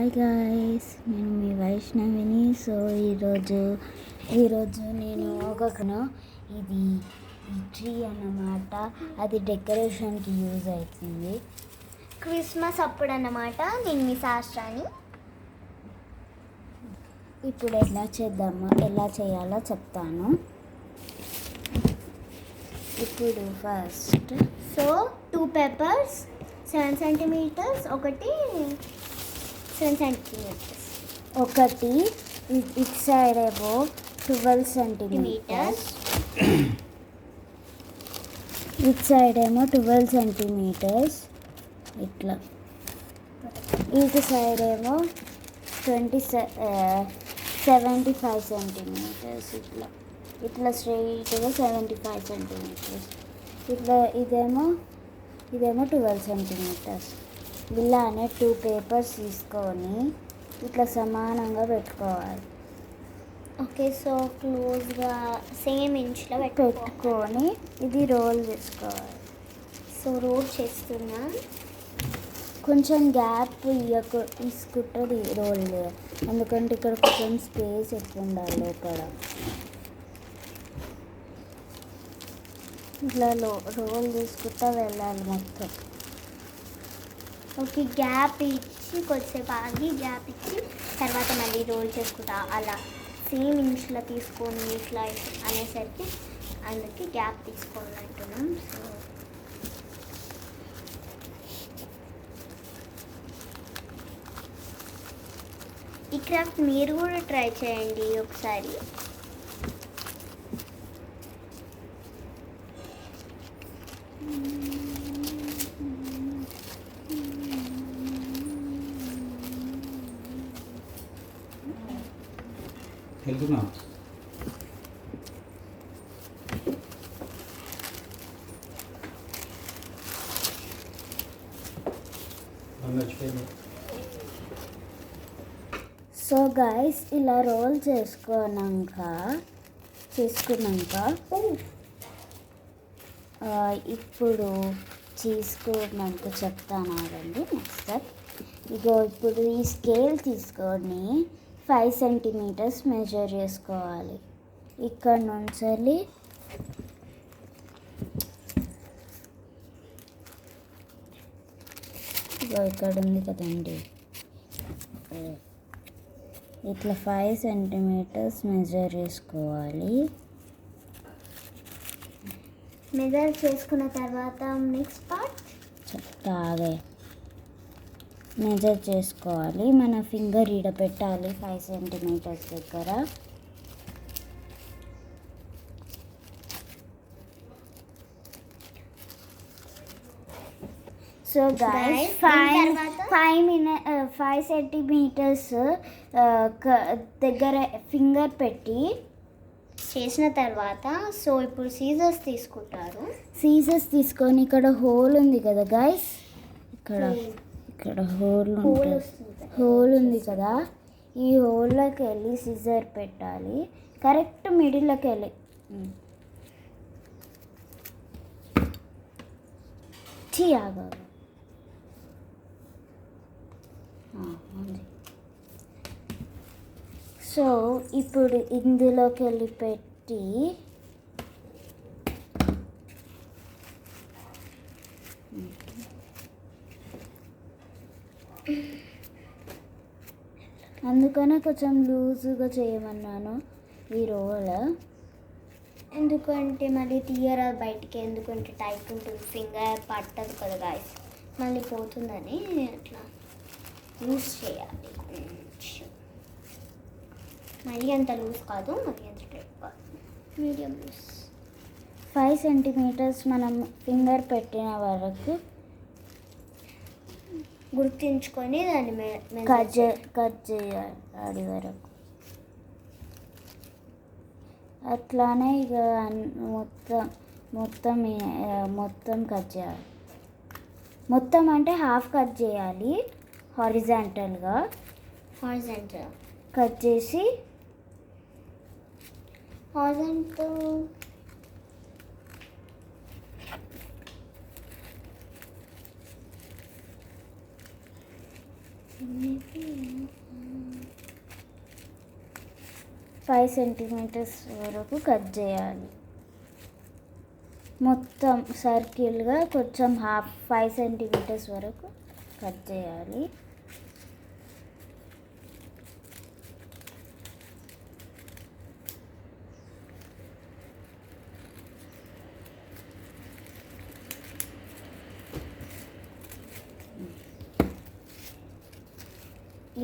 Hi guys, నేను మీ వైష్ణవిని. So ఈరోజు నేను ఇది ఈ ట్రీ అన్నమాట. అది డెకరేషన్కి యూజ్ అవుతుంది. క్రిస్మస్ అప్పుడు అన్నమాట. నేను మీ శాస్త్రాన్ని ఇప్పుడు ఎలా చేయాలో చెప్తాను. ఇప్పుడు ఫస్ట్ 2 పేపర్స్ 7 సెంటీమీటర్స్, ఒకటి 7 సెంటీమీటర్స్, ఒకటి ఇటు సైడ్ ఏమో 12 సెంటీమీటర్స్, ఇటు సైడ్ ఏమో 12 సెంటీమీటర్స్, ఇట్లా ఇటు సైడ్ ఏమో 75 సెంటీమీటర్స్, ఇట్లా స్ట్రైట్గా 75 సెంటీమీటర్స్, ఇదేమో 12 సెంటీమీటర్స్. ఇలానే 2 పేపర్స్ తీసుకొని ఇట్లా సమానంగా పెట్టుకోవాలి. ఓకే, సో క్లోజ్గా సేమ్ ఇంచ్లో పెట్టుకొని ఇది రోల్ చేసుకోవాలి. సో రోల్ చేస్తున్నా. కొంచెం గ్యాప్ తీసుకుంటుంది రోల్, ఎందుకంటే ఇక్కడ కొంచెం స్పేస్ ఎక్కువ ఉండాలి లోపల. ఇట్లా రోల్ తీసుకుంటా వెళ్ళాలి మొత్తం. ఓకే, గ్యాప్ ఇచ్చి కొద్దిసేపు ఆగి గ్యాప్ ఇచ్చి తర్వాత మళ్ళీ రోల్ చేసుకుంటా. అలా సేమ్ ఇంచ్లో తీసుకొని ఇట్లా అనేసరికి అందుకే గ్యాప్ తీసుకోవాలి అంటున్నాం. సో ఈ క్రాఫ్ట్ మీరు కూడా ట్రై చేయండి ఒకసారి. వెళ్తున్నా సో గైస్, ఇలా రోల్ చేసుకున్నాక ఇప్పుడు చేసుకున్నాక చెప్తాను ఆగండి. నెక్స్ట్ ఇప్పుడు ఈ స్కేల్ తీసుకొని 5 సెంటీమీటర్స్ మెజర్ చేసుకోవాలి. ఇక్కడ నుంచి ఇక్కడ ఉంది కదండి, ఇట్లా 5 సెంటీమీటర్స్ మెజర్ చేసుకోవాలి. మెజర్ చేసుకున్న తర్వాత నెక్స్ట్ పార్ట్ చెప్తాగే. మెజర్ చేసుకోవాలి, మన ఫింగర్ ఈడ పెట్టాలి 5 సెంటీమీటర్స్ దగ్గర. సో గైస్, 5 సెంటీమీటర్స్ దగ్గర ఫింగర్ పెట్టి చేసిన తర్వాత సో ఇప్పుడు సీజర్స్ తీసుకుంటారు. సీజర్స్ తీసుకొని ఇక్కడ హోల్ ఉంది కదా గైస్, ఇక్కడ హోల్ ఉంది కదా, ఈ హోల్లోకి వెళ్ళి సిజర్ పెట్టాలి. కరెక్ట్ మిడిల్లోకి వెళ్ళి ఆగాలి. సో ఇప్పుడు ఇందులోకి వెళ్ళి పెట్టి అందుకనే కొంచెం లూజుగా చేయమన్నాను ఈ రోల్. ఎందుకంటే మళ్ళీ తీయరా బయటికి, ఎందుకంటే టైట్ ఉంటుంది, ఫింగర్ పట్టదు కదా గాయస్, మళ్ళీ పోతుందని అట్లా లూజ్ చేయాలి. మరీ అంత లూజ్ కాదు, మరీ అంత టైట్ కాదు, మీడియం లూజ్. 5 సెంటీమీటర్స్ మనం ఫింగర్ పెట్టిన వరకు గుర్తుంచుకొని దాన్ని కట్ చేయాలి అది వరకు. అట్లానే ఇక మొత్తం కట్ చేయాలి. మొత్తం అంటే హాఫ్ కట్ చేయాలి. హారిజాంటల్గా కట్ చేసి Maybe 5 సెంటీమీటర్స్ వరకు కట్ చేయాలి. మొత్తం సర్కిల్గా కొంచెం 5 సెంటీమీటర్స్ వరకు కట్ చేయాలి.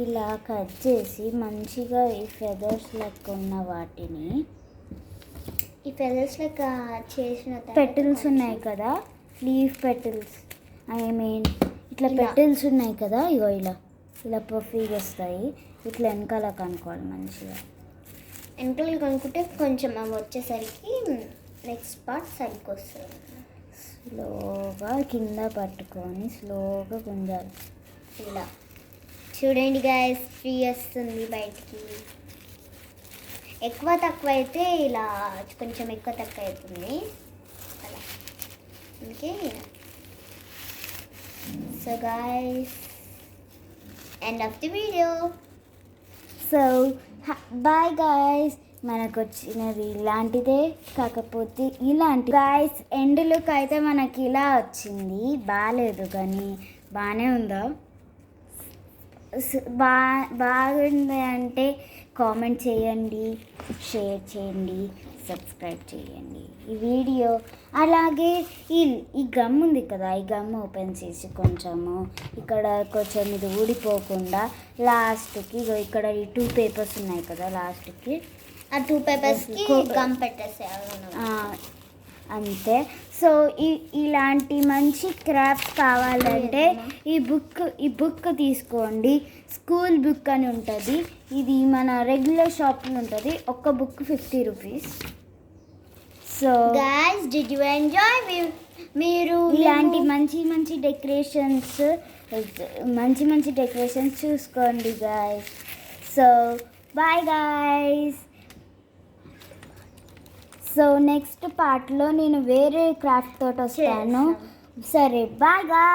ఇలా కట్ చేసి మంచిగా ఈ ఫెదర్స్ లెక్క ఉన్న వాటిని, ఈ ఫెదర్స్ లెక్క చేసిన పెటిల్స్ ఉన్నాయి కదా, లీఫ్ పెటిల్స్, ఐ మీన్ ఇట్లా ఇలా. పెటిల్స్ ఉన్నాయి కదా, ఇగో ఇలా ఇలా పఫీగా వస్తాయి. ఇట్లా వెనకాల కనుక్కోవాలి మంచిగా. వెనకలు కొనుక్కుంటే కొంచెం అవి వచ్చేసరికి నెక్స్ట్ పార్ట్ సరిగ్గా వస్తుంది. స్లోగా కింద పట్టుకొని స్లోగా గుంజాలి. ఇలా చూడండి గైస్, ఫ్రీ వస్తుంది బయటికి. ఎక్కువ తక్కువ అయితే ఇలా కొంచెం ఎక్కువ తక్కువ అవుతుంది అలా, అందుకే so guys, end of the video. So bye guys, మనకు వచ్చినది ఇలాంటిదే, కాకపోతే ఇలాంటి గాయస్ ఎండ్ లుక్ అయితే మనకి ఇలా వచ్చింది. బాగాలేదు కానీ బాగానే ఉందా? బాగుంది అంటే కామెంట్ చేయండి, షేర్ చేయండి, సబ్స్క్రైబ్ చేయండి ఈ వీడియో. అలాగే ఈ గమ్ ఉంది కదా, ఈ గమ్ ఓపెన్ చేసి కొంచెము ఇక్కడ కొంచెం ఇది ఊడిపోకుండా లాస్ట్కి ఇక్కడ ఈ 2 పేపర్స్ ఉన్నాయి కదా, లాస్ట్కి ఆ 2 పేపర్స్కి గమ్ పెట్టేసేయాలి అంతే. సో ఇలాంటి మంచి క్రాఫ్ట్స్ కావాలంటే ఈ బుక్ తీసుకోండి. స్కూల్ బుక్ అని ఉంటుంది. ఇది మన రెగ్యులర్ షాప్లో ఉంటుంది. ఒక్క book 50 rupees. So guys, did you enjoy? మీరు ఇలాంటి మంచి మంచి డెకరేషన్స్ చూసుకోండి guys. So bye guys. So next పార్ట్లో నేను వేరే క్రాఫ్ట్ తోటి వస్తాను. సరే బాయ్ గాయ్.